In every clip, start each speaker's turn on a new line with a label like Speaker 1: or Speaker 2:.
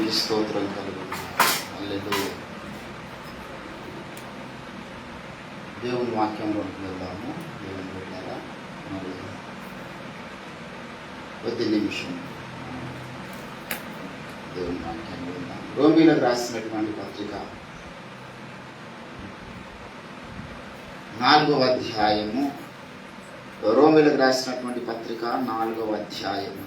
Speaker 1: దేవునికి స్తోత్రం కలుగును. హల్లెలూయా. దేవుని వాక్యంలోకి వెళ్దాము. దేవుని బిడ్డలారా, మరి కొద్ది నిమిషం దేవుని వాక్యాన్ని వెళ్దాం. రోమీలకు రాసినటువంటి పత్రిక 4వ అధ్యాయము. రోమీలకు రాసినటువంటి పత్రిక 4వ అధ్యాయము.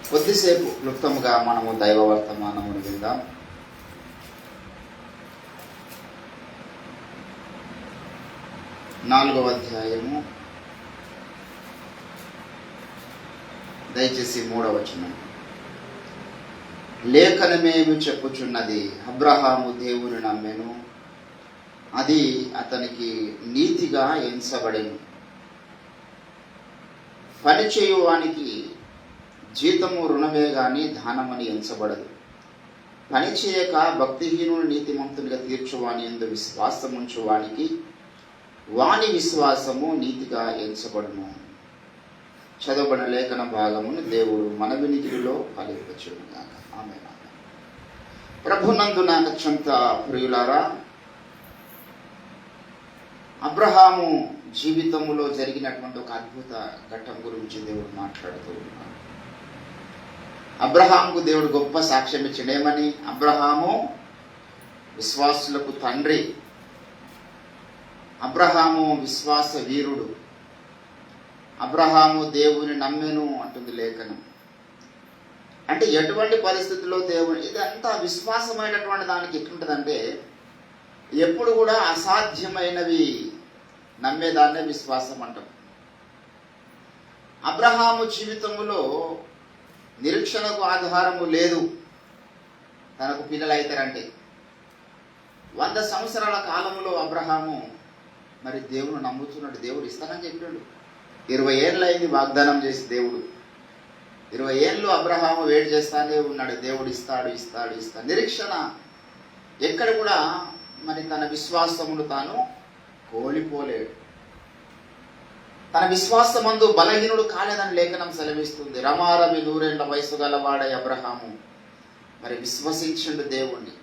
Speaker 1: కొద్దిసేపు క్లుప్తంగా మనము దైవ వర్తమానమును విందాం. నాలుగవ అధ్యాయము, దయచేసి 3వ వచనం. లేఖనమేమి చెప్పుచున్నది, అబ్రహాము దేవుని నమ్మెను, అది అతనికి నీతిగా ఎంచబడెను. పని చేయువానికి జీతము రుణమే గాని దానమని ఎంచబడదు. పని చేయక భక్తిహీనుడు నీతిమంతునిగా తీర్చువాని యందు విశ్వాసముంచువానికి వాని విశ్వాసము నీతిగా ఎంచబడును. చదవబడిన లేఖన భాగమును దేవుడు మన వినికిడిలో ఫలింపచేయుగాక. ఆమేన్. ప్రభునందు నాకు అత్యంత ప్రియులారా, అబ్రహాము జీవితంలో జరిగినటువంటి ఒక అద్భుత ఘట్టం గురించి దేవుడు మాట్లాడుతూ ఉన్నాడు. అబ్రహాముకు దేవుడు గొప్ప సాక్ష్యం ఇచ్చాడేమని? అబ్రహాము విశ్వాసులకు తండ్రి, అబ్రహాము విశ్వాస వీరుడు, అబ్రహాము దేవుని నమ్మెను అంటుంది లేఖనం. అంటే ఎటువంటి పరిస్థితుల్లో దేవుని, ఇదంతా విశ్వాసమైనటువంటి దానికి ఎట్లుంటుందంటే, ఎప్పుడు కూడా అసాధ్యమైనవి నమ్మేదాన్నే విశ్వాసం అంటాం. అబ్రహాము జీవితంలో నిరీక్షణకు ఆధారము లేదు. తనకు పిల్లలు అవుతారంటే 100 సంవత్సరాల కాలంలో అబ్రహాము మరి దేవుడు నమ్ముతున్నాడు. దేవుడు ఇస్తానని చెప్పాడు. 20 ఏళ్ళు అయింది వాగ్దానం చేసి దేవుడు. 20 ఏళ్ళు అబ్రహాము వెయిట్ చేస్తానే ఉన్నాడు. దేవుడు ఇస్తాడు ఇస్తాడు ఇస్తాడు. నిరీక్షణ ఎక్కడ కూడా మరి తన విశ్వాసమును తాను కోల్పోలేడు. తన విశ్వాసమందు బలహీనుడు కాలేదని లేఖనం సెలవిస్తుంది. రమారమి 100 ఏళ్ల వయసు గలవాడే అబ్రహాము మరి విశ్వసించిండు దేవుణ్ణి.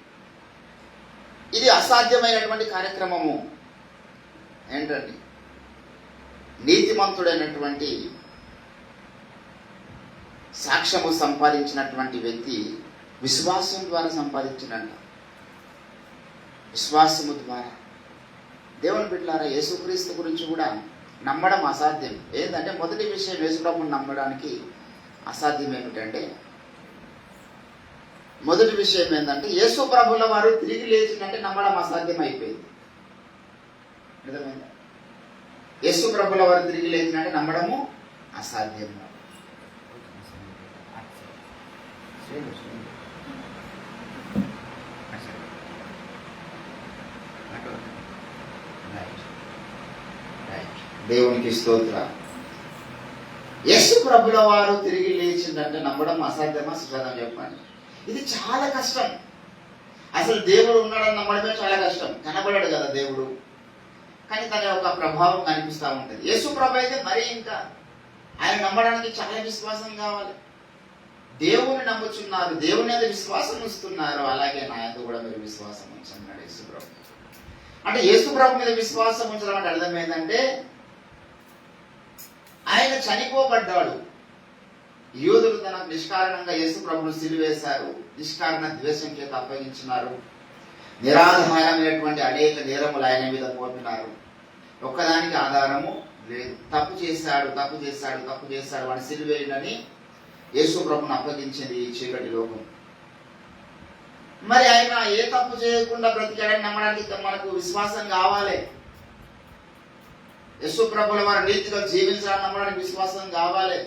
Speaker 1: ఇది అసాధ్యమైనటువంటి కార్యక్రమము. ఏంటండి? నీతిమంతుడైనటువంటి సాక్ష్యము సంపాదించినటువంటి వ్యక్తి విశ్వాసం ద్వారా సంపాదించినంట. విశ్వాసము ద్వారా. దేవుని బిడ్డలారా, యేసుక్రీస్తు గురించి కూడా నమ్మడం అసాధ్యం. ఏంటంటే మొదటి విషయం, యేసుప్రభుని నమ్మడానికి అసాధ్యం ఏమిటంటే, మొదటి విషయం ఏంటంటే యేసుప్రభుల వారు తిరిగి లేచిందంటే నమ్మడం అసాధ్యం అయిపోయింది. అర్థమైందా? యేసుప్రభుల వారు తిరిగి లేచినంటే నమ్మడము అసాధ్యం. దేవునికి స్తోత్ర. యేసు ప్రభుల వారు తిరిగి లేచిందంటే నమ్మడం అసాధ్యమా సుసాధ్యం చెప్పండి. ఇది చాలా కష్టం. అసలు దేవుడు ఉన్నాడని నమ్మడమే చాలా కష్టం. కనబడాడు కదా దేవుడు, కానీ తన యొక్క ప్రభావం కనిపిస్తూ ఉంటుంది. యేసు ప్రభు అయితే మరీ ఇంకా, ఆయన నమ్మడానికి చాలా విశ్వాసం కావాలి. దేవుని నమ్ముచున్నారు, దేవుని మీద విశ్వాసం ఉంచుతున్నారు, అలాగే నా యందు కూడా మీరు విశ్వాసం ఉంచన్నాడు యేసు ప్రభు. అంటే యేసు ప్రభు మీద విశ్వాసం ఉంచడం అంటే అర్థం ఏంటంటే, ఆయన చనిపోబడ్డాడు. యూదులు తనకు నిష్కారణంగా యేసు ప్రభును సిలువేశారు. నిష్కారణ ద్వేషం చేత అప్పగించినారు. నిరాధారమైనటువంటి అనేక నేరములు ఆయన మీద మోపినారు. ఒక్కదానికి ఆధారము లేదు. తప్పు చేశాడు తప్పు చేశాడు తప్పు చేశాడు అని సిలువేయుడని యేసు ప్రభును అప్పగించింది ఈ చీకటి లోకం. మరి ఆయన ఏ తప్పు చేయకుండా బ్రతికాడని నమ్మడానికి మనకు విశ్వాసం కావాలి. యేసు ప్రభుల వారు నీతిగా జీవించాలని నమ్మడానికి విశ్వాసం కావాలి.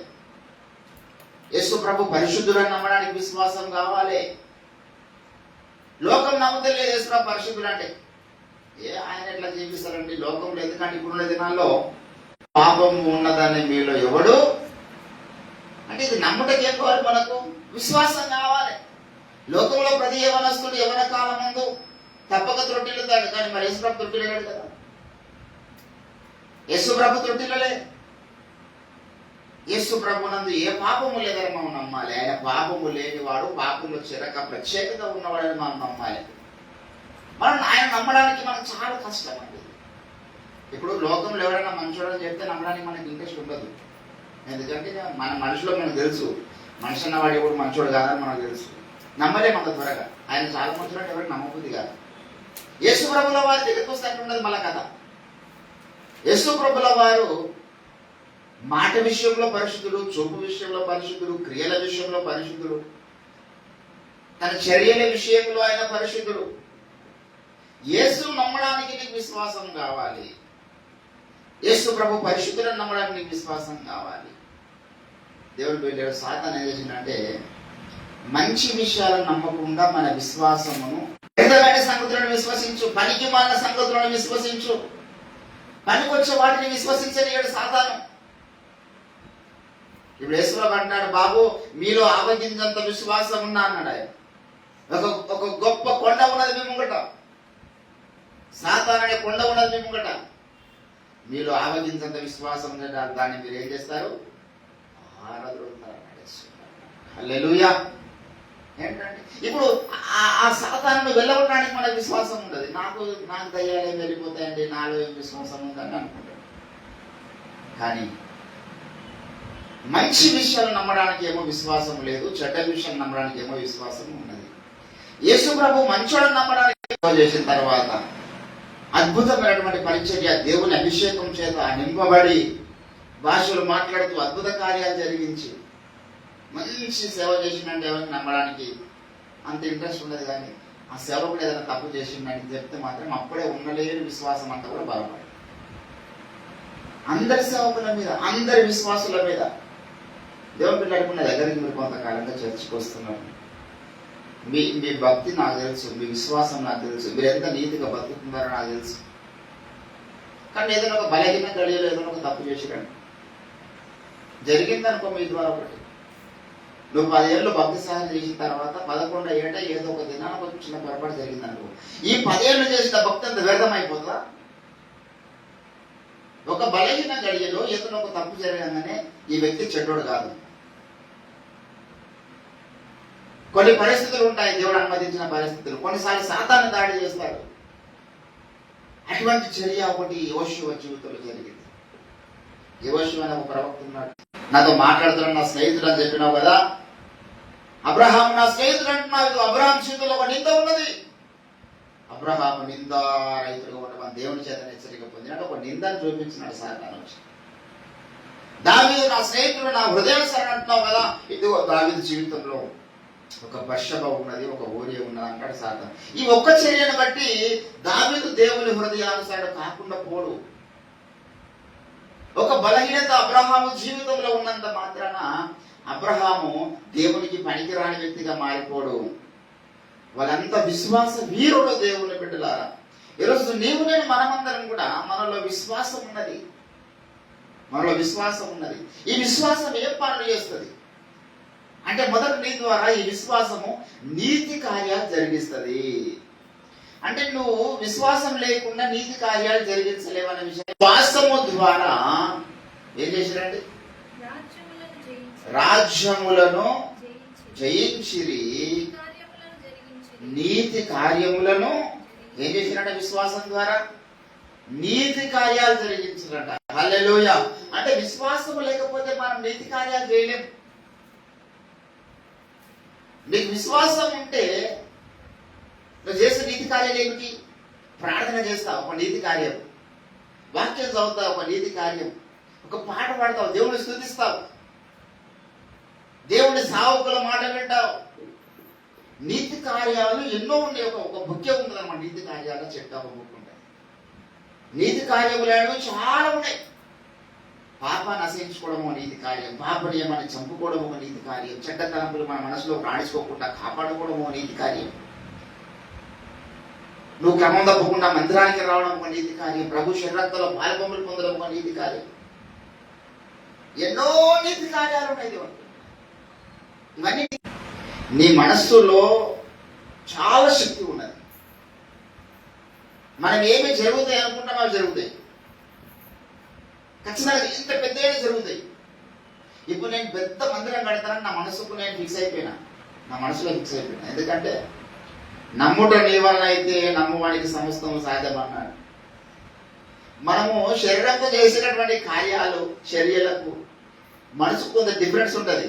Speaker 1: యేసు ప్రభు పరిశుద్ధుడని నమ్మడానికి విశ్వాసం కావాలి. లోకం నమ్ముతలేదు యేసు ప్రభు పరిశుద్ధుడు అంటే. ఆయన ఎట్లా జీవిస్తారండి లోకంలో? ఎందుకంటే ఇప్పుడున్న దినాల్లో పాపం ఉన్నదని మీలో ఎవడు అంటే, ఇది నమ్మటం ఏం కావాలి? మనకు విశ్వాసం కావాలి. లోకంలో ప్రతి యవనస్తుడు యవన కాలం ముందు తప్పక త్రొట్టిల్లుతాడు, కానీ మరి యేసు ప్రభు త్రొట్టిల్లాడు కదా. యేసు ప్రభు త్రొట్టిల్లలే. యేసు ప్రభునందు ఏ పాపము లేదని మనం నమ్మాలి. ఆయన పాపము లేనివాడు, పాపంలో చిరక ప్రత్యేకత ఉన్నవాడని మనం నమ్మాలి. ఆయన నమ్మడానికి మనకు చాలా కష్టం అండి. ఇప్పుడు లోకంలో ఎవరైనా మంచోడని చెప్తే నమ్మడానికి మనకి ఇంట్రెస్ట్ ఉండదు. ఎందుకంటే మన మనిషిలో మనకు తెలుసు, మనిషి అన్నవాడు ఎవడు మంచోడు కాదని మనకు తెలుసు. నమ్మలేము అంత త్వరగా. ఆయన చాలా మంచోడు ఎవరికి నమ్మబుద్ధి కాదు. యేసు ప్రభుల వారి దగ్గరికి వస్తే ఉన్నది మళ్ళా కథ. యేసు ప్రభుల వారు మాట విషయంలో పరిశుద్ధుడు, చూపు విషయంలో పరిశుద్ధుడు, క్రియల విషయంలో పరిశుద్ధుడు, తన చర్యల విషయంలో ఆయన పరిశుద్ధుడు. యేసు నమ్మడానికి నీకు విశ్వాసం కావాలి. యేసు ప్రభు పరిశుద్ధులను నమ్మడానికి నీకు విశ్వాసం కావాలి. దేవుడు వెళ్ళాడు. సాతాను ఏం చేసిందంటే మంచి విషయాలను నమ్మకుండా మన విశ్వాసమును పెద్దమైన సంగతులను విశ్వసించు, పనికి మాలిన సంగతులను విశ్వసించు, పనికొచ్చే వాటిని విశ్వసించలేడు సాతాను. ఇప్పుడు యేసుప్రభు అంటాడు, బాబు మీలో ఆవగింజంత విశ్వాసం ఉన్నా అన్నాడు ఆయన. ఒక గొప్ప కొండ ఉన్నది మీ ముంగట, సాతాను అనే కొండ ఉన్నది మీ ముంగట. మీలో ఆవగింజంత విశ్వాసం ఉందంటే దాన్ని మీరు ఏం చేస్తారు? ఆరాధులుతారు అన్నాడు యేసు. హల్లెలూయా. ఏంటంటే ఇప్పుడు ఆ సాతాను వెళ్ళగొట్టడానికి మనకు విశ్వాసం ఉండదు. నాకు దయ్యాలు ఏం వెళ్ళిపోతాయండి, నాలో ఏం విశ్వాసం ఉందని అనుకుంటాడు. కానీ మంచి విషయాలు నమ్మడానికి ఏమో విశ్వాసం లేదు, చెడ్డ విషయాలు నమ్మడానికి ఏమో విశ్వాసం ఉన్నది. యేసు ప్రభు మంచోడని నమ్మడానికి చేసిన తర్వాత అద్భుతమైనటువంటి పరిచర్య, దేవుని అభిషేకం చేత నింపబడి భాషలు మాట్లాడుతూ అద్భుత కార్యాలు జరిగించి మంచి సేవ చేసిందంటే ఎవరికి నమ్మడానికి అంత ఇంట్రెస్ట్ ఉండదు. కానీ ఆ సేవకుడు ఏదైనా తప్పు చేసిందని చెప్తే మాత్రం అప్పుడే ఉండలేని విశ్వాసం అంతా కూడా బలపడి అందరి సేవకుల మీద, అందరి విశ్వాసుల మీద. దేవుని పిల్లడుకున్న దగ్గరికి మీరు కొంతకాలంగా చర్చకు వస్తున్నారు. మీ భక్తి నాకు తెలుసు, మీ విశ్వాసం నాకు తెలుసు, మీరు ఎంత నీతిగా బతుకుతున్నారో నాకు తెలుసు. కానీ ఏదైనా ఒక బలహీన గడియలో ఏదైనా ఒక తప్పు చేసిరండి జరిగిందనుకో మీ ద్వారా ఒకటి. నువ్వు 10 ఏళ్ళు భక్తి సహాయం చేసిన తర్వాత 11వ ఏట ఏదో ఒక దినానికి ఒక చిన్న పొరపాటు జరిగిందనుకో, ఈ 10 ఏళ్ళు చేసిన భక్తి అంత వ్యర్థమైపోతుందా? ఒక బలహీన గడియలో ఏదైనా ఒక తప్పు జరగగానే ఈ వ్యక్తి చెడ్డోడు కాదు. కొన్ని పరిస్థితులు ఉంటాయి, దేవుడు అనుమతించిన పరిస్థితులు. కొన్నిసార్లు సాతాను దాడి చేస్తాడు. అటువంటి చర్య ఒకటి యోషువ జీవితంలో జరిగింది. యోషువ అనే ఒక ప్రవక్త ఉన్నాడు. నాతో మాట్లాడుతున్నాడు, నా స్నేహితుడు అని చెప్పినావు కదా. అబ్రహాం నా స్నేహితుడు అంటున్నావు. అబ్రహాం జీవితంలో ఒక నింద ఉన్నది. అబ్రహాము నిందా రైతులుగా ఉండమని దేవుని చేత హెచ్చరిక పొందినట్టు ఒక నిందను చూపించినాడు సాతాను వచ్చి. దావీదు నా స్నేహితుడు, నా హృదయానుసారం అంటున్నావు కదా. ఇదిగో దావీదు జీవితంలో ఒక బర్షబ ఉన్నది, ఒక ఊరియా ఉన్నది అంటాడు సాతాను. ఈ ఒక్క చర్యను బట్టి దావీదు దేవుని హృదయానుసారం కాకుండా పోడు. ఒక బలహీనత అబ్రహాము జీవితంలో ఉన్నంత మాత్రాన అబ్రహాము దేవునికి పనికిరాని వ్యక్తిగా మారిపోడు. వాళ్ళంతా విశ్వాస వీరుడు దేవుని బిడ్డలారా. ఈరోజు నీవు నేను మనమందరం కూడా మనలో విశ్వాసం ఉన్నది, మనలో విశ్వాసం ఉన్నది. ఈ విశ్వాసం ఏ పనులు చేస్తుంది అంటే మొదటి నీ ద్వారా ఈ విశ్వాసము నీతి కార్యాలు జరిగిస్తుంది. అంటే నువ్వు విశ్వాసం లేకుండా నీతి కార్యాలు జరిగించలేవనే విషయం. విశ్వాసము ద్వారా ఏం చేశారండి? రాజ్యములను జయించిరి, నీతి కార్యములను ఏం చేసినట్ట? విశ్వాసం ద్వారా నీతి కార్యాలు జరిగించారట. హల్లెలూయా. అంటే విశ్వాసం లేకపోతే మనం నీతి కార్యాలు చేయలేం. నీకు విశ్వాసం ఉంటే నువ్వు చేసే నీతి కార్యాలు ఏమిటి? ప్రార్థన చేస్తావు, ఒక నీతి కార్యం. వాక్యం చదువుతావు, ఒక నీతి కార్యం. ఒక పాట పాడతావు, దేవుని స్తుతిస్తావు, దేవుని సావుకుల మాట వింటావు. నీతి కార్యాలు ఎన్నో ఉన్నాయి. ఒక బుక్కే ఉంటుంది అన్నమాట. నీతి కార్యాలు చెట్టు ఒక బుక్ ఉంటాయి. నీతి కార్యములు చాలా ఉన్నాయి. పాపాన్ని నశించుకోవడం ఒక నీతి కార్యం, పాప నియమాన్ని చంపుకోవడం ఒక నీతి కార్యం, చెడ్డ తలంపులు మన మనసులో రాణించుకోకుండా కాపాడుకోవడం ఒక నీతి కార్యం, నువ్వు క్రమం తప్పకుండా మందిరానికి రావడం ఒక నీతి కార్యం, ప్రభు శరీరక్తలో పాలబొమ్మలు పొందడం ఒక నీతి కార్యం. ఎన్నో నీతి కార్యాలు ఉన్నాయి. ఇవన్నీ నీ మనస్సులో చాలా శక్తి ఉన్నది. మనం ఏమి జరుగుతాయి అనుకుంటాం అవి జరుగుతాయి. ఖచ్చితంగా ఇంత పెద్ద జరుగుతాయి. ఇప్పుడు నేను పెద్ద మందిరం కడతానని నా మనసుకు నేను ఫిక్స్ అయిపోయినా, నా మనసులో ఫిక్స్ అయిపోయినా. ఎందుకంటే నమ్ముట నీ వలన అయితే నమ్మువానికి సమస్తము సాధ్యమన్నాడు. మనము శరీరంతో చేసేటటువంటి కార్యాలు, చర్యలకు మనసుకు కొంత డిఫరెన్స్ ఉంటుంది,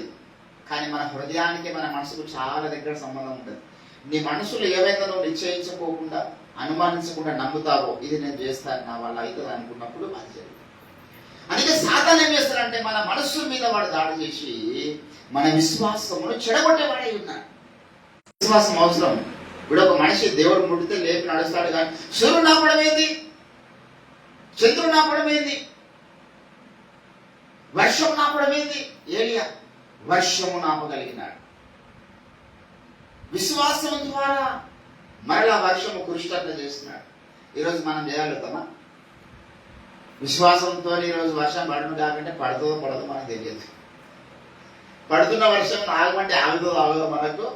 Speaker 1: కానీ మన హృదయానికి మన మనసుకు చాలా దగ్గర సంబంధం ఉంటుంది. నీ మనసులో ఏవైతే నువ్వు నిశ్చయించుకోకుండా, అనుమానించకుండా నమ్ముతావో, ఇది నేను చేస్తాను నా వల్ల అవుతుంది అనుకున్నప్పుడు అది జరుగుతుంది. అందుకే సాతాను ఏం చేస్తాడంటే మన మనస్సు మీద వాడు దాడి చేసి మన విశ్వాసమును చెడగొట్టేవాడై ఉన్నాడు. విశ్వాసం అవసరం. ఇప్పుడు ఒక మనిషి దేవుడు ముడితే లేపి నడుస్తాడు, కానీ సూర్యుడు నాపడం ఏంది, చంద్రుడు నాపడం ఏంది, వర్షం నాపడం ఏంది? ఏలియా వర్షము నాపగలిగినాడు. విశ్వాసం ద్వారా మరలా వర్షము కురిష్టంగా చేస్తున్నాడు. ఈరోజు మనం చేయగలుగుతామా? విశ్వాసంతో ఈరోజు వర్షం పడను కాకుంటే పడుతుందో పడదో మనకు తెలియదు. పడుతున్న వర్షం ఆగమంటే ఆగుదో ఆగుదో మనకు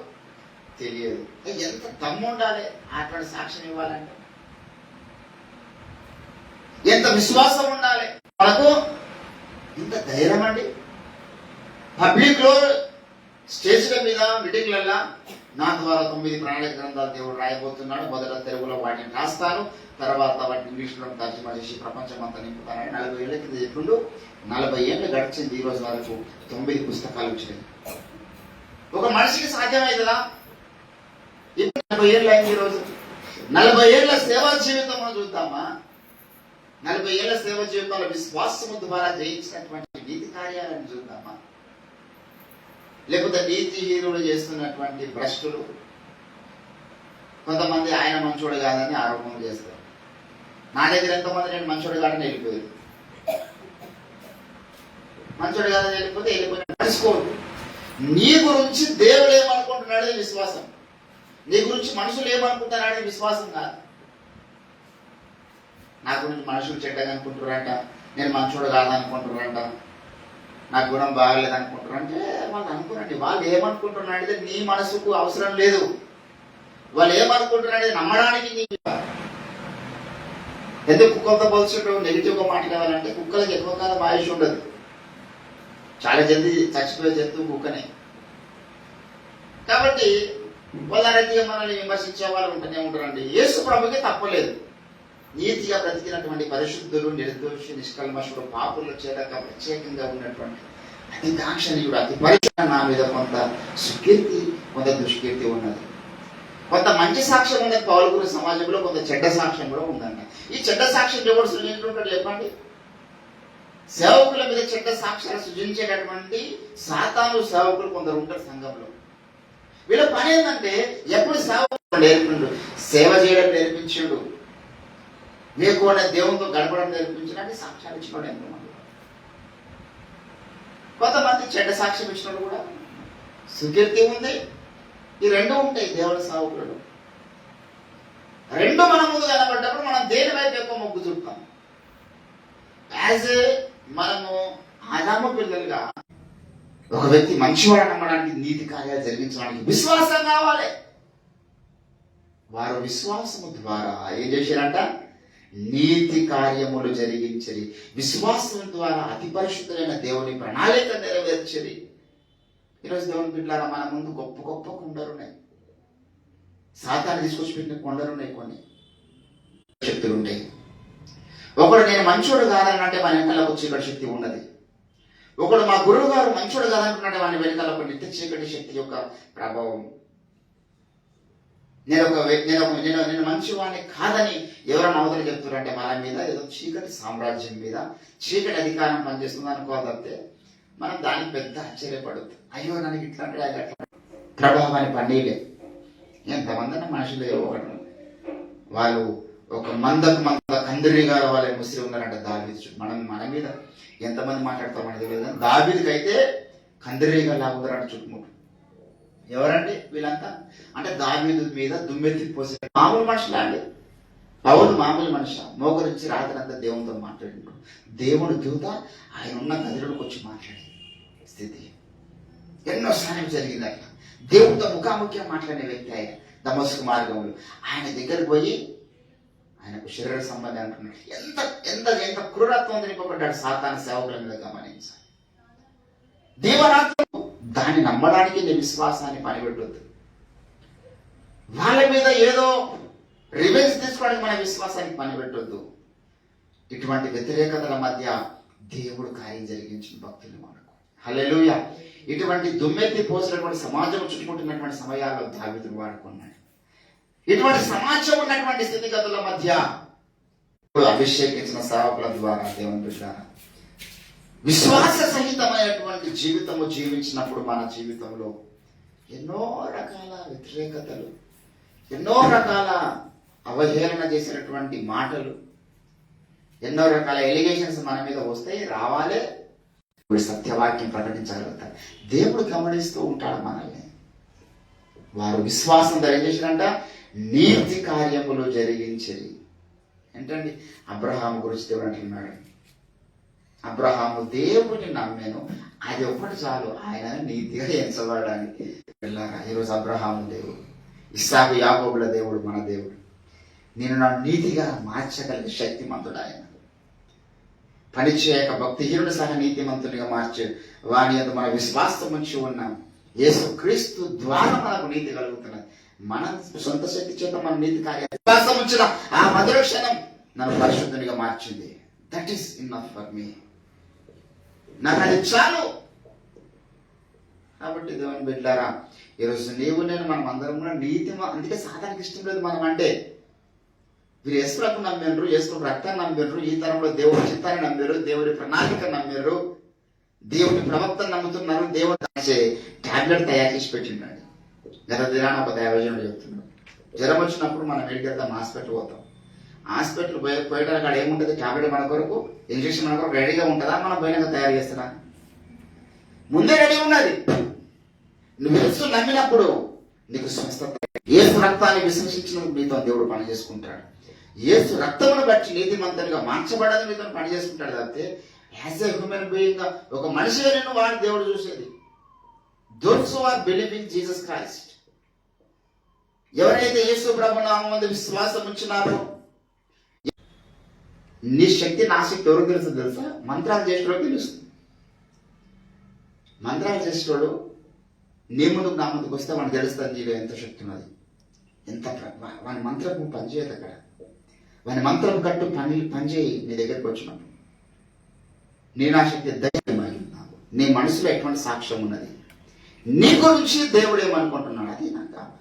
Speaker 1: తెలియదు. ఎంత దమ్ము ఉండాలి అటువంటి సాక్ష్యం ఇవ్వాలంటే, ఎంత విశ్వాసం ఉండాలి మనకు, ఇంత ధైర్యం అండి. పబ్లిక్ లో స్టేజ్ల మీద మీటింగ్లల్లా నా ద్వారా 9 ప్రణాళిక గ్రంథాలు దేవుడు రాయబోతున్నాడు, మొదట తెలుగులో వాటిని రాస్తాను, తర్వాత వాటిని ఇంగ్లీష్లో తర్జుమా చేసి ప్రపంచం అంతా నింపుతానని 40 ఏళ్ల కింద చెప్పిండు. 40 ఏళ్ళు గడిచింది, ఈ రోజు వరకు 9 పుస్తకాలు వచ్చినాయి. ఒక మనిషికి సాధ్యమవుతుందా? ఇప్పుడు 40 ఏళ్ళు అయింది. ఈరోజు 40 ఏళ్ల సేవా జీవితం మనం చూద్దామా? 40 ఏళ్ల సేవ జీవితంలో విశ్వాసము ద్వారా జయించినటువంటి నీతి కార్యాలను చూద్దామా? లేకపోతే నీతిహీనులు చేస్తున్నటువంటి భ్రష్టులు కొంతమంది ఆయన మంచోడు కాదని ఆరోపణ చేస్తారు. నా దగ్గర ఎంతమంది నేను మంచోడు కాదని వెళ్ళిపోయారు, మంచోడు కాదని వెళ్ళిపోయి నడుచుకోండి. నీ గురించి దేవుడు ఏమనుకుంటున్నాడే విశ్వాసం, నీ గురించి మనుషులు ఏమనుకుంటున్నాడే విశ్వాసం కాదు. నా గురించి మనుషులు చెడ్డగా అనుకుంటున్నారంట, నేను మంచోడు కాదనుకుంటున్నారంట, నా గుణం బాగలేదు అనుకుంటున్నారంటే వాళ్ళు అనుకురండి. వాళ్ళు ఏమనుకుంటున్నాడు నీ మనసుకు అవసరం లేదు. వాళ్ళు ఏమనుకుంటున్నాడు నమ్మడానికి నీ ఎందుకు కుక్కలతో పోల్చుంటూ నెగిటివ్గా మాట్లాడాలంటే కుక్కలకి ఎక్కువ కాలం ఆయుష్ ఉండదు, చాలా జల్దీ చచ్చిపోయే జంతువు కుక్కనే. కాబట్టి వాళ్ళ రీతిగా మనల్ని విమర్శించే వాళ్ళు ఉంటూనే ఉంటారండి. యేసు ప్రభుకి తప్పలేదు. నీతిగా బ్రతికినటువంటి పరిశుద్ధులు, నిర్దోషి, నిష్కల్మషుడు, పాపుల చేరక ప్రత్యేకంగా ఉన్నటువంటి అతి కాంక్షణీయుడు, అతి పరిశుద్ధ నా మీద కొంత సుకీర్తి, కొంత దుష్కీర్తి ఉన్నది. కొంత మంచి సాక్ష్యం ఉన్నది పౌలు గురి సమాజంలో, కొంత చెడ్డ సాక్ష్యం కూడా ఉందండి. ఈ చెడ్డ సాక్ష్యం ఎవరు సృజించుకుంటాడు చెప్పండి? సేవకుల మీద చెడ్డ సాక్ష్యాలు సృజించేటటువంటి సాతాను సేవకులు కొందరు ఉంటారు సంఘంలో. వీళ్ళ పని ఏంటంటే ఎప్పుడు సేవకులు నేర్పిండు, సేవ చేయడం నేర్పించాడు, మీకు దేవునితో గడపడం నేర్పించడానికి సాక్ష్యాలు ఇచ్చినాడు ఎంతమంది. కొంతమంది చెడ్డ సాక్ష్యం ఇచ్చినప్పుడు కూడా సుకీర్తి ఉంది. ఈ రెండు ఉంటాయి దేవుడి సేవకులు. రెండు మన ముందు కనబడ్డప్పుడు మనం దేని వైపు ఎక్కువ మొగ్గు చూపుతాం? యాజ్ మనము ఆదాము పిల్లలుగా ఒక వ్యక్తి మంచివాడు నమ్మడానికి, నీతి కార్యాలు జరిగించడానికి విశ్వాసం కావాలి. వారు విశ్వాసము ద్వారా ఏం చేశారంట? నీతి కార్యములు జరిగించరి. విశ్వాసం ద్వారా అతి పరిశుద్ధమైన దేవుని ప్రణాళిక నెరవేర్చరి. ఈరోజు దేవుని బిడ్డలారా మన ముందు గొప్ప గొప్ప కొండలున్నాయి, సాతాను తీసుకొచ్చి పెట్టిన కొండలున్నాయి, కొన్ని శక్తులు ఉంటాయి. ఒకడు నేను మంచోడు కాదని అంటే మన వెనకాల ఒక చీకటి శక్తి ఉన్నది. ఒకడు మా గురువు గారు మంచోడు కాదనుకున్నట్టే వాని వెనకాల ఒక నిత్య చీకటి శక్తి యొక్క ప్రభావం. నేను మంచివాడిని కాదని ఎవరైనా అవతల చెప్తున్నారంటే మన మీద ఏదో చీకటి సామ్రాజ్యం మీద చీకటి అధికారం పనిచేస్తుంది అనుకోవద్దే మనం దానికి పెద్ద ఆశ్చర్యపడద్దు. అయ్యో ನನಗೆ ఇట్లాంటి అట్లా ప్రభావాన్ని పన్నీలే. ఎంతమంది మనుషులు ఒకటి వాళ్ళు ఒక మంద కందిరిగా వాళ్ళ ముస్లిం ఉన్నారంట దావీదు. మన మీద ఎంతమంది మాట్లాడతాం మనకి తెలియదు, కానీ దావీదుకి అయితే కందిరిగా లాగుతారంట చుట్టుముట్టు. ఎవరండి వీళ్ళంతా? అంటే దావీదు మీద దుమ్మెత్తి పోసే మామూలు మనుషులా అండి? పౌలు మామూలు మనిషి. మోకరించి రాత్రంతా దేవునితో మాట్లాడిండు. దేవుని దూత ఆయన ఉన్న గదిలోకి వచ్చి మాట్లాడే స్థితి ఎన్నోసార్లు జరిగింది. అట్లా దేవుడితో ముఖాముఖిగా మాట్లాడే వ్యక్తి ఆయన దమస్కు మార్గంలో. ఆయన దగ్గరికి పోయి ఆయనకు శరీర సంబంధం అంటున్నాడు. ఎంత ఎంత ఎంత క్రూరత్వం నింపబడ్డాడు సాతాను సేవకుల మీద గమనించాలి. దీవనాత్మకు దాన్ని నమ్మడానికి నీ విశ్వాసాన్ని పనిపెట్టొద్దు. వాళ్ళ మీద ఏదో రివెంజ్ తీసుకోవడానికి మన విశ్వాసానికి పనిపెట్టొద్దు. ఇటువంటి వ్యతిరేకతల మధ్య దేవుడు కార్యం జరిగించిన భక్తులు మనకు. హల్లెలూయా. ఇటువంటి దుమ్మెత్తి పోసినటువంటి సమాజం చుట్టుకుంటున్నటువంటి సమయాల్లో దావీదును వాడుకున్నాడు. ఇటువంటి సమాజం ఉన్నటువంటి స్థితిగతుల మధ్య అభిషేకించిన సేవకుల ద్వారా దేవుని బిడ్డలారా విశ్వాస సహితమైనటువంటి జీవితము జీవించినప్పుడు మన జీవితంలో ఎన్నో రకాల వ్యతిరేకతలు, ఎన్నో రకాల అవహేళన చేసినటువంటి మాటలు, ఎన్నో రకాల ఎలిగేషన్స్ మన మీద వస్తాయి, రావాలి. ఇప్పుడు సత్యవాక్యం ప్రకటించగలుగుతారు. దేవుడు గమనిస్తూ ఉంటాడు మనల్ని. వారు విశ్వాసం ధరించేసినంట నీతి కార్యములు జరిగించేది. ఏంటండి? అబ్రహాము గురించి దేవుడు అంటున్నాడు, అబ్రహాము దేవుడిని నమ్మాను, అది ఒక్కటి చాలు ఆయన నీతిగా ఎంచబడడానికి. వెళ్ళారా? ఈరోజు అబ్రహాము దేవుడు, ఇస్సాకు యాకోబుల దేవుడు మన దేవుడు. నేను నా నీతిగా మార్చగలిగే శక్తిమంతుడు ఆయన. పని చేయక భక్తిహీనుడు సహా నీతిమంతునిగా మార్చే వాని యొక్క మన విశ్వాసం ఉంచి ఉన్నాం. యేసు క్రీస్తు ద్వారా మనకు నీతి కలుగుతున్నది. మన సొంత శక్తి చేత మన నీతి కార్యాలు విశ్వాసం ఉంచిన ఆ మధుర క్షణం నన్ను పరిశుద్ధునిగా మార్చింది. That is enough for me. నాకు అది చాలు. కాబట్టి దేవుని బిడ్డలారా, ఈరోజు నీవు నేను మనం అందరం కూడా నీతి, అందుకే సాధారణకి ఇష్టం లేదు మనం అంటే. వీరు యేసుప్రభుని నమ్మారు, యేసుప్రభు రక్తాన్ని నమ్మారు, ఈ తరంలో దేవుడి చిత్తాన్ని నమ్మారు, దేవుడి ప్రణాళిక నమ్మారు, దేవుడి ప్రవక్తను నమ్ముతున్నారు. దేవుడు టాబ్లెట్ తయారు చేసి పెట్టిండండి. గత దినాన ఒక దైవజనుడు చెప్తున్నాడు, జ్వరం వచ్చినప్పుడు మనం ఎడికెళ్తాం, హాస్పిటల్ పోతాం. హాస్పిటల్ పోయేటానికి అక్కడ ఏముంటుంది? టాబ్లెట్ మన కొరకు, ఇంజక్షన్ మన కొరకు రెడీగా ఉంటుందా? మనం పోయినాక తయారు చేస్తారా? ముందే రెడీ ఉన్నది. నువ్వు యేసు నమ్మినప్పుడు నీకు స్వస్థత. యేసు రక్తాన్ని విశ్వసించినప్పుడు నీతో దేవుడు పని చేసుకుంటాడు. యేసు రక్తమును బట్టి నీతిమంతునిగా మార్చబడని నీతో పని చేసుకుంటాడు. తప్పితే యాజ్ ఎ హ్యూమన్ బీయింగ్ ఒక మనిషి నేను వాడి దేవుడు చూసేది. Those who are believing Jesus Christ, ఎవరైతే యేసు ప్రభు నామమున విశ్వాసం ఉంచినారో, నీ శక్తి నా శక్తి ఎవరికి తెలుసు తెలుసా? మంత్రాలు చేసేటోడు తెలుస్తుంది. మంత్రాలు చేసేటోడు నీ ముందుకు నా ముందుకు వస్తే మనకు తెలుస్తుంది నీలో ఎంత శక్తి ఉన్నది, ఎంత వాని మంత్రపు పనిచేయదు. అక్కడ వాని మంత్రపు కట్టు పనిచేయి. నీ దగ్గరికి వచ్చినప్పుడు నీ నా శక్తి ధైర్యమై ఉన్నావు. నీ మనసులో ఎటువంటి సాక్ష్యం ఉన్నది, నీ గురించి దేవుడు ఏమనుకుంటున్నాడు, అది నాకు కావాలి.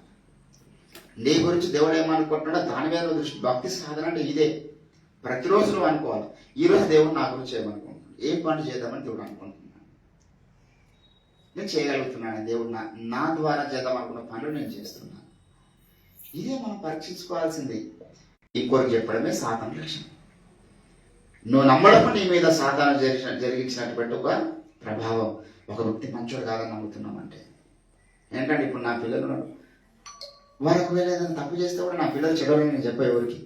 Speaker 1: నీ గురించి దేవుడు ఏమనుకుంటున్నాడో దాని మీద దృష్టి. భక్తి సాధన అంటే ఇదే. ప్రతిరోజు నువ్వు అనుకోవాలి, ఈరోజు దేవుడు నా గురించి ఏమనుకుంటున్నాడు, ఏం పని చేద్దామని దేవుడు అనుకుంటున్నాడు, నేను చేయగలుగుతున్నాను, దేవుడు నా ద్వారా చేద్దాం అనుకున్న పనులు నేను చేస్తున్నాను. ఇదే మనం పరీక్షించుకోవాల్సింది. ఈ కొరకు చెప్పడమే సాతాను లక్ష్యం. నువ్వు నమ్మడం నీ మీద సాతాను జరిగించినటువంటి ఒక ప్రభావం. ఒక వ్యక్తి మంచోడు కాదని నమ్ముతున్నామంటే ఏంటంటే, ఇప్పుడు నా పిల్లలు వారు ఒకవేళ ఏదైనా తప్పు చేస్తే కూడా నా పిల్లలు చెడవని నేను చెప్పే ఎవరికి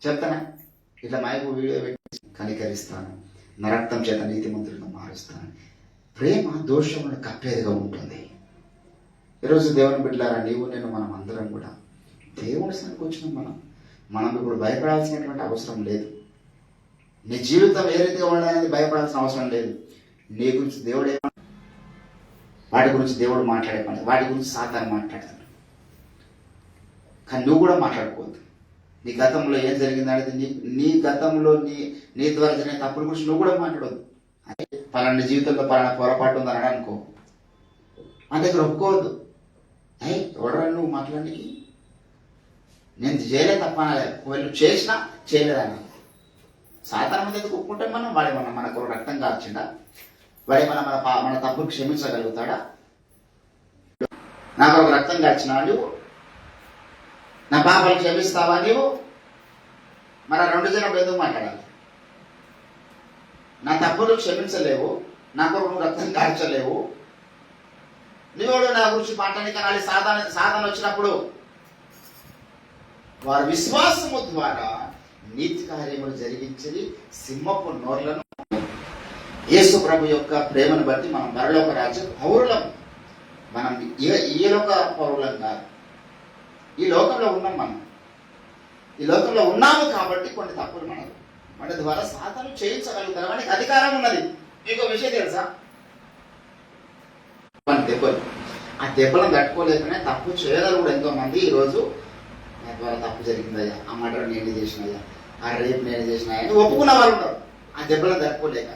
Speaker 1: చెప్తానా? ఇట్లా మైకు వీడియో పెట్టి కనికరిస్తాను, నా రక్తం చేత నీతిమంతులుగా మారుస్తాను. ప్రేమ దోషములను కప్పేదిగా ఉంటుంది. ఈరోజు దేవుని బిడ్డలారా, నీవు నేను మనం అందరం కూడా దేవుని సన్నిధికి వచ్చినాం. మనం ఇప్పుడు భయపడాల్సినటువంటి అవసరం లేదు. నీ జీవితం ఏ రీతిగా ఉండాలనేది భయపడాల్సిన అవసరం లేదు. నీ గురించి దేవుడు వాటి గురించి దేవుడు మాట్లాడే పని, వాటి గురించి సాతాను మాట్లాడతాడు. కానీ నువ్వు కూడా మాట్లాడుకోవద్దు. నీ గతంలో ఏం జరిగిందనేది, నీ గతంలో నీ ద్వారా జరిగిన తప్పుల గురించి నువ్వు కూడా మాట్లాడవద్దు. అంటే పలానా జీవితంలో పలానా పొరపాటు ఉందని అనుకో, మన దగ్గర ఒప్పుకోవద్దు. ఎవడరా నువ్వు మాట్లాడానికి? నేను చేయలేదు తప్ప అనలేదు, వీళ్ళు చేసినా చేయలేదన్నా. సాధారణ ఎందుకు ఒప్పుకుంటే మనం వాడేమన్నా మనకు రక్తం కార్చిండా? వాడేమన్నా మన తప్పును క్షమించగలుగుతాడా? నాకు ఒక రక్తం కార్చినా నువ్వు? నా పాపాలు క్షమిస్తావా నీవు? మరి ఆ రెండు జనం ఎందుకు మాట్లాడాలి? నా తప్పులు క్షమించలేవు, నా కొరకు నువ్వు రక్తం కార్చలేవు, నువ్వు నా గురించి మాట్లాడడానికి నాలి. సాధన వచ్చినప్పుడు వారి విశ్వాసము ద్వారా నీతి కార్యములు జరిగించి సింహపు నోర్లను. యేసు ప్రభు యొక్క ప్రేమను బట్టి మనం పరలోక రాజ్య పౌరులం. మనం ఈ లోక పౌరులం కాదు, ఈ లోకంలో ఉన్నాం. మనం ఈ లోకంలో ఉన్నాము కాబట్టి కొన్ని తప్పులు మన ద్వారా సాధన చేయించగలుగుతారు. మనకి అధికారం ఉన్నది. మీకు విషయం తెలుసా? దెబ్బలు, ఆ దెబ్బలను తట్టుకోలేకనే తప్పు చేయగలరు కూడా ఎంతో మంది ఈరోజు. నా ద్వారా తప్పు జరిగిందయ్యా, ఆ మర్డర్ నేను చేసినయ్యా, ఆ రేపు నేను చేసినాయా అని ఒప్పుకున్న వాళ్ళు ఉన్నారు. ఆ దెబ్బలను తట్టుకోలేక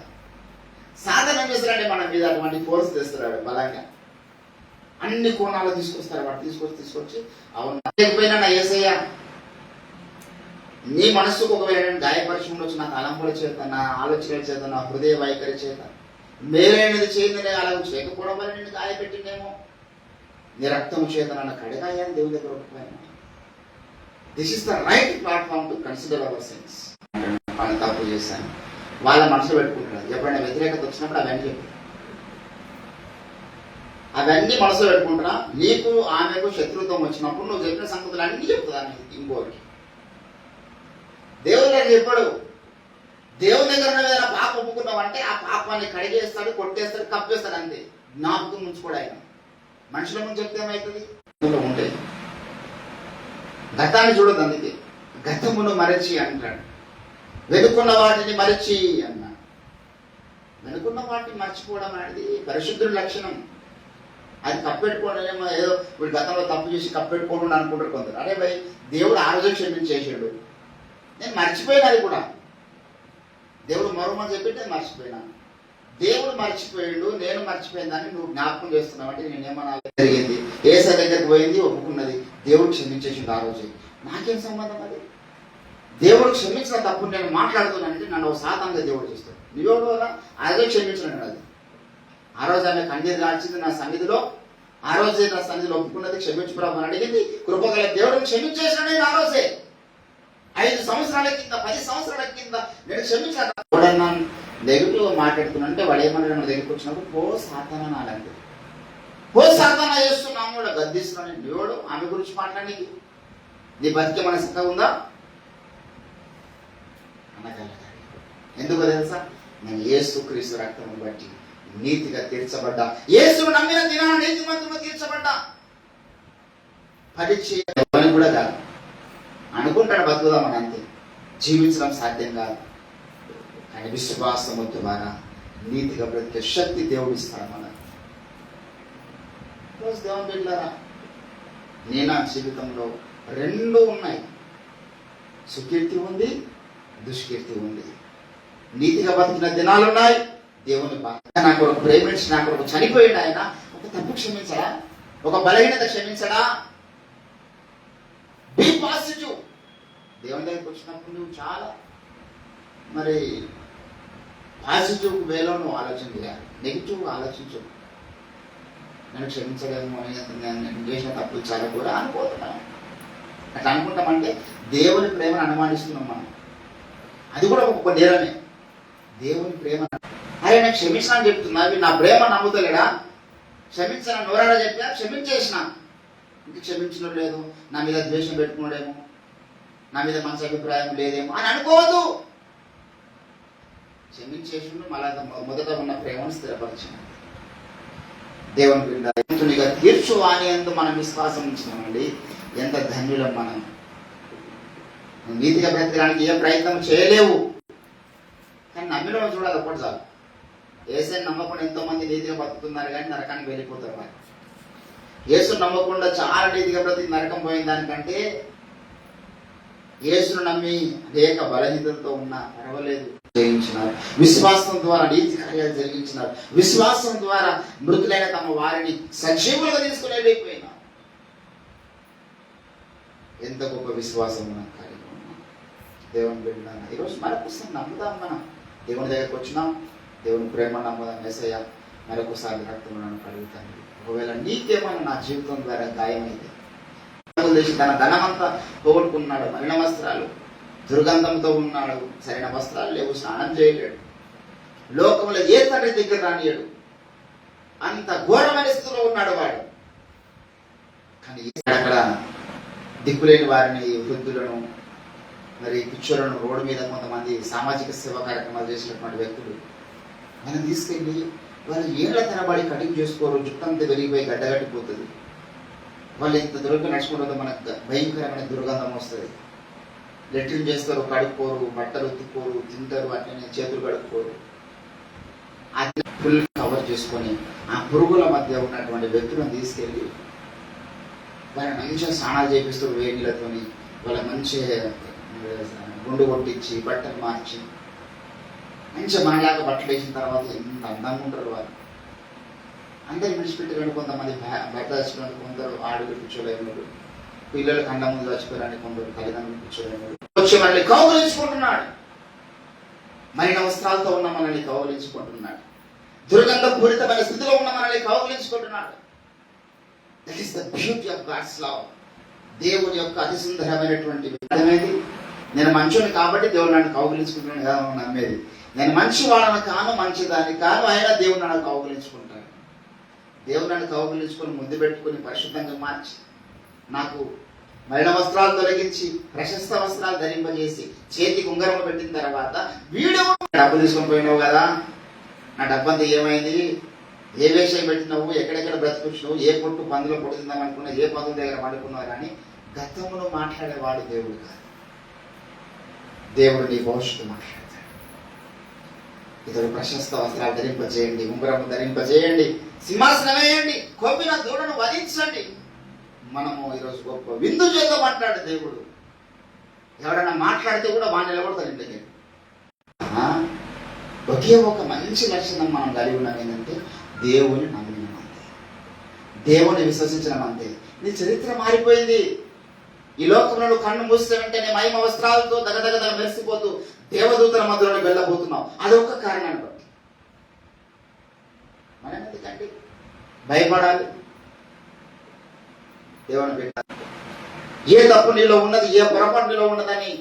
Speaker 1: సాధన ఏం చేస్తారంటే మన మీద అటువంటి ఫోర్స్ తెస్తున్నాడు బలంగా, అన్ని కోణాలు తీసుకొస్తారు. వాడు తీసుకొచ్చి అవును లేకపోయినా నా యేసయ్య నీ మనస్సుకు ఒకవేళ నేను గాయపరిచి ఉండొచ్చు, నా తలంపుల చేత, నా ఆలోచనల చేత, నా హృదయ వైఖరి చేత మేలైనది చేయిందనే అలా చేయకపోవడం వల్ల నేను గాయపెట్టిందేమో, నీ రక్తము చేత నన్ను కడగాయని దేవుని దగ్గర ఒప్పుకోను. This is the right platform to consider our sense. వాళ్ళు తప్పు చేశాను వాళ్ళ మనసులో పెట్టుకుంటున్నారు. ఎప్పుడైనా వ్యతిరేకత వచ్చినప్పుడు అవన్నీ మనసులో పెట్టుకుంటున్నా. నీకు ఆమెకు శత్రుత్వం వచ్చినప్పుడు నువ్వు చెప్పిన సంగతులు అన్నీ చెప్తుంది ఇంకోరికి. దేవుడు దగ్గర చెప్పాడు, దేవుని దగ్గర ఏదైనా పాప ఒప్పుకున్నావంటే ఆ పాపాన్ని కడిగేస్తాడు, కొట్టేస్తాడు, కప్పేస్తాడు, అంతే. జ్ఞాపకం ఉంచుకోడు ఆయన. మనుషుల ముందు చెప్తే ఏమవుతుంది? ఉంటాయి. గతాన్ని చూడదు, అందుకే గతమును మరచి అంటాడు. వెనుకున్న వాటిని మరచి అన్నాడు. వెనుకున్న వాటిని మర్చిపోవడం అనేది పరిశుద్ధుడి లక్షణం. అది కప్పెట్టుకోవడం ఏదో వీడు గతంలో తప్పు చేసి కప్పెట్టుకోవడం అనుకుంటారు కొందరు. అరే భయ్, దేవుడు ఆ రోజు క్షమించేసాడు, నేను మర్చిపోయినా. అది కూడా దేవుడు మరోమని చెప్పి నేను మర్చిపోయినా. దేవుడు మర్చిపోయాడు, నేను మర్చిపోయిందని నువ్వు జ్ఞాపకం చేస్తున్నావు అంటే నేనేమన్నా జరిగింది. ఏసై దగ్గరికి పోయింది, ఒప్పుకున్నది, దేవుడు క్షమించేసిండు ఆ రోజు. నాకేం సంబంధం? అది దేవుడు క్షమించిన తప్పు నేను మాట్లాడుతున్నానంటే నన్ను ఒక సాతానుగా దేవుడు చేస్తాడు. నువ్వెవడు కదా అదే క్షమించినాడు. అది ఆ రోజు ఆమె కన్నీరు కాల్చింది నా సన్నిధిలో, ఆ రోజే నా సన్నిధిలో ఒప్పుకున్నది, క్షమించు ప్రభు అని అడిగింది. కృపగల దేవుడు క్షమించేసినాడు. ఆ రోజే 5 సంవత్సరాల కింద 10 సంవత్సరాల కింద నేను క్షమించాను. ఎవడన్నా నెగిటివ్ మాట్లాడుతున్నంటే వాడు ఏమన్నాడు మన దగ్గరికి వచ్చినప్పుడు, పో సాతానా నాలంటే, పో సాతానా చేస్తున్నాము కూడా గద్దిస్తున్నాను. దేవుడు ఆమె గురించి మాట్లాడడానికి నీ బతికే మన సిద్ధంగా ఉందా అనగలగాలి. ఎందుకో తెలుసా? నేను యేసుక్రీస్తు రక్తమును బట్టి నీతిగా తీర్చబడ్డా, యేసును నమ్మిన దినాన నీతిమంతులుగా తీర్చబడ్డా. పరిచయం కూడా కాదు, అనుకుంటాడు బతుకుదామని, అంతే. జీవించడం సాధ్యం కాదు, కానీ విశ్వాసము ద్వారా నీతిగా బ్రతికే శక్తి దేవుడు ఇస్తాడు మనకు. దేవుని బిడ్డలారా, నేను నా జీవితంలో 2 ఉన్నాయి. సుకీర్తి ఉంది, దుష్కీర్తి ఉంది. నీతిగా బతికిన దినాలు ఉన్నాయి. దేవుని నా కొరకు ప్రేమించి నా కొరకు చనిపోయింది. ఆయన ఒక తప్పు క్షమించడా? ఒక బలహీనత క్షమించడా? Be positive. దేవుని దగ్గరికి వచ్చినప్పుడు నువ్వు చాలా మరి పాజిటివ్ వేలో నువ్వు ఆలోచన చేయాలి. నెగిటివ్ ఆలోచించు. నేను క్షమించలేము అని, నేను చేసిన తప్పులు చాలా కూడా అనుకోతున్నాను. అట్లా అనుకుంటామంటే దేవుని ప్రేమను అనుమానిస్తున్నాం మనం. అది కూడా ఒక నేరమే. దేవుని ప్రేమ, అరే నేను క్షమించిన అని చెప్తున్నా, నా ప్రేమ నమ్ముతలేడా? క్షమించిన నోరారా చెప్పా, క్షమించేసిన, ఇంక క్షమించడం లేదు, నా మీద ద్వేషం పెట్టుకున్నాడేమో, నా మీద మంచి అభిప్రాయం లేదేమో అని అనుకోవద్దు. క్షమించేసిండు, మళ్ళా మొదట ఉన్న ప్రేమను స్థిరపరిచిన దేవుని బిడ్డ తీర్చు అని ఎందు మనం విశ్వాసం ఉంచినామండి. ఎంత ధన్యులం మనం. నీతిగా బ్రతకడానికి ఏ ప్రయత్నం చేయలేవు, కానీ నమ్మిన చూడాలి. ఒకటి చాలు. యేసుని నమ్మకుండా ఎంతో మంది నీతిగా బతుకుతున్నారు కానీ నరకానికి వెళ్ళిపోతారు. మరి యేసును నమ్మకుండా చాలా నీతిగా బ్రతికి నరకం పోయిన దానికంటే యేసును నమ్మి అనేక బలహీనతలతో ఉన్నా పర్వాలేదు, జయించినారు. విశ్వాసం ద్వారా నీతి కార్యాలు జరిగించినారు. విశ్వాసం ద్వారా మృతులైన తమ వారిని సజీవులుగా తీసుకుని వెళ్ళిపోయినారు. ఎంత గొప్ప విశ్వాసం మనకు కలిగి ఉన్నాం. దేవుని బిడ్డలారా, ఈరోజు మరొకసారి నమ్ముదాం. మనం దేవుని దగ్గరకు వచ్చినాం, దేవుని ప్రేమ నమ్ముదాం. యేసయ్య మరొకసారి రక్తం నన్ను కలుగుతాను. ఒకవేళ నీకేమైనా నా జీవితం ద్వారా గాయమైతే, తన ధనమంతా పోగొట్టుకున్నాడు, మలిన వస్త్రాలు, దుర్గంధంతో ఉన్నాడు, సరైన వస్త్రాలు లేవు, స్నానం చేయలేడు, లోకంలో ఏ తండ్రి దగ్గర రానియడు, అంత ఘోరమైన స్థితిలో ఉన్నాడు వాడు. కానీ అక్కడ దిక్కులేని వారిని, వృద్ధులను, మరి పిచ్చోలను, రోడ్డు మీద కొంతమంది సామాజిక సేవా కార్యక్రమాలు చేసినటువంటి వ్యక్తులు మనం తీసుకెళ్ళి వాళ్ళు ఏళ్ల తరబడి కటింగ్ చేసుకోరు, జుట్టంతా వెలిగిపోయి గడ్డగట్టిపోతుంది. వాళ్ళు ఇంత దూరంగా నడుచుకుంటుందో మనకు భయంకరమైన దుర్గంధం వస్తుంది. లెట్రిన్ చేస్తారు, కడుక్కోరు, బట్టలు ఉతుక్కోరు, తింటారు, అట్లనే చేతులు కడుక్కోరు. అది ఫుల్ కవర్ చేసుకొని ఆ పురుగుల మధ్య ఉన్నటువంటి వ్యక్తులను తీసుకెళ్ళి వాళ్ళని మంచిగా స్నానాలు చేపిస్తూ వేడి నీళ్ళతోని వాళ్ళ మంచిగా గుండు కొట్టించి బట్టలు మార్చి మంచిగా మనలాగా బట్టలు వేసిన తర్వాత ఎంత అందంగా ఉంటారు వాళ్ళు. అందరు విడిచిపెట్టారని కొంతమంది భర్త చచ్చిపోయిన కొందరు ఆడుగు కూర్చోలేరు, పిల్లలు కండ ముందు చచ్చిపోయారని కొందరు తల్లిదండ్రులు కూర్చోలేరు. వచ్చి మనల్ని కౌగులించుకుంటున్నాడు, మరిన వస్త్రాలతో ఉన్న మనల్ని కౌగులించుకుంటున్నాడు, దుర్గంధ పూరితమైన స్థితిలో ఉన్న మనల్ని కౌగులించుకుంటున్నాడు. That is the beauty of God's love. దేవుని యొక్క అతి సుందరమైనటువంటి అర్థమేది, నేను మంచోని కాబట్టి దేవుడు నన్ను కౌగులించుకుంటున్నాను కదా నమ్మేది. నేను మంచి వాళ్ళని కాను, మంచిదాన్ని కాను, అయినా దేవుడు నన్ను కౌగులించుకుంటాను. దేవుడు నన్ను కౌగులించుకొని ముద్దు పెట్టుకుని పరిశుద్ధంగా మార్చి నాకు మరణ వస్త్రాలు తొలగించి ప్రశస్త వస్త్రాలు ధరింపజేసి చేతికి ఉంగరం పెట్టిన తర్వాత వీడు డబ్బు తీసుకొని పోయినావు కదా, నా డబ్బంతా ఏమైంది, ఏ వేషం పెట్టినావు, ఎక్కడెక్కడ బ్రతుకున్నావు, ఏ పొట్టు పందులో పొడుతుందాం అనుకున్నా, ఏ పందుల దగ్గర పడుకున్నావు కానీ గతంలో మాట్లాడేవాడు దేవుడు కాదు. దేవుడు నీ భవిష్యత్తు మాట్లాడతాడు. ఇతడు ప్రశస్త వస్త్రాలు ధరింపజేయండి, ఉంగరము ధరింపజేయండి, సింహాసనం వేయండి, కొమ్మిన దూడను వధించండి. మనము ఈరోజు గొప్ప విందు చేద్దామంటాడు దేవుడు. ఎవరైనా మాట్లాడితే కూడా వాడిని నిలబడతారు ఇంటికి. ఒకే ఒక మంచి లక్షణం మనం కలిగి ఉన్నాం ఏంటంటే దేవుని నమ్మినం అంతే, దేవుని విశ్వసించడం అంతే. నీ చరిత్ర మారిపోయింది. ఈ లోకంలో కన్ను మూస్తే వెంటనే మహిమ వస్త్రాలతో దగదగ మెరిసిపోతూ దేవదూతల మధ్యలోనే వెళ్ళబోతున్నావు. అదొక కారణాన్ని బట్టి మనం ఎందుకంటే భయపడాలి. దేవుని బిడ్డ, ఏ తప్పు నీలో ఉన్నది, ఏ పొరపాటు నీలో ఉన్నదని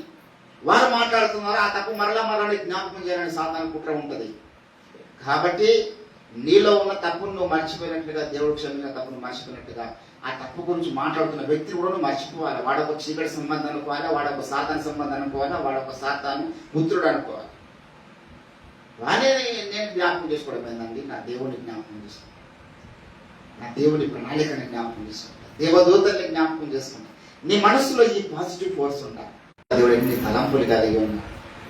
Speaker 1: వారు మాట్లాడుతున్నారో ఆ తప్పు మరలా జ్ఞాపకం చేయాలని సాతాను కుట్ర ఉంటుంది. కాబట్టి నీలో ఉన్న తప్పును నువ్వు మర్చిపోయినట్లుగా, దేవుడు క్షమించిన తప్పును మర్చిపోయినట్టుగా ఆ తప్పు గురించి మాట్లాడుతున్న వ్యక్తిని కూడా నువ్వు మర్చిపోవాలి. వాడొక చీకటి సంబంధం అనుకోవాలి, వాడొక సాతాను సంబంధం అనుకోవాలి, వాడొక సాతాను పుత్రుడు అనుకోవాలి. వాడే నేను జ్ఞాపకం చేసుకోవడం ఏంటండి, నా దేవుడిని జ్ఞాపకం చేసుకుంటాను, నా దేవుడి ప్రణాళికని జ్ఞాపకం చేసుకుంటాను, దేవదూతల్ని జ్ఞాపకం చేసుకుంటాను. నీ మనసులో ఈ పాజిటివ్ ఫోర్స్ ఉంటాయి. దేవుడు ఎన్ని తలంపులు కలిగి ఉన్నా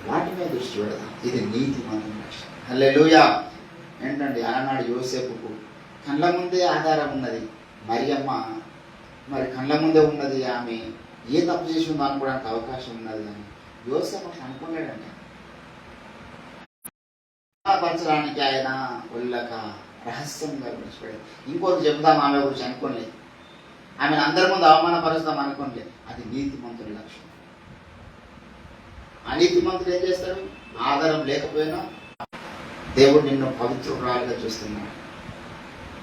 Speaker 1: వాటి మీద దృష్టి పెడదాం. ఇది నీతి మంత్రం లక్ష్యం. హల్లెలూయా. ఏంటండి, ఆనాడు యోసేపుకు కళ్ళ ముందే ఆధారం ఉన్నది. మరియమ్మ మరి కళ్ళ ముందే ఉన్నది, ఆమె ఏ తప్పు చేసి ఉందో అనుకోవడానికి అవకాశం ఉన్నది. కానీ యోసేపు అట్లా అనుకోలేడంట. పరచడానికి ఆయన ఒళ్ళక రహస్యంగా విడిచిపెట్టాడు. ఇంకోటి చెప్తాం ఆమె గురించి అనుకోలేదు, ఆమెను అందరి ముందు అవమానపరుస్తాం అనుకోండి. అది నీతిమంతుడి లక్ష్యం. అనీతిమంతుడు ఏం చేస్తాడు, ఆధారం లేకపోయినా దేవుడు నిన్ను పవిత్రురాలుగా చూస్తున్నాడు.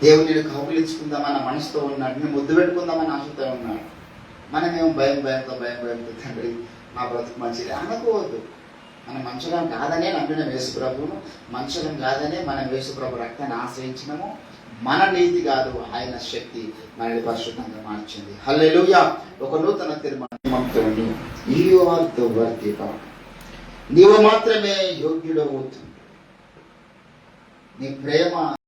Speaker 1: దేవుడు నిన్ను కౌగిలించుకుందామన్న మనసుతో ఉన్నాడు, నిన్ను ముద్దు పెట్టుకుందామని ఆశతో ఉన్నాడు. మనమేమో భయంతో తండ్రి మా బ్రతుకు మంచిది అనుకోవద్దు. మనం మంచులం కాదనే నమ్మిన యేసుప్రభువును, మంచులం కాదనే మనం యేసుప్రభు రక్తాన్ని ఆశ్రయించినము. మన నీతి కాదు, ఆయన శక్తి మనల్ని పరిశుద్ధంగా మార్చింది. హల్లెలూయా. ఒక నూతన తీర్మానం, నీవు మాత్రమే యోగ్యుడవుతుంది. నీ ప్రేమ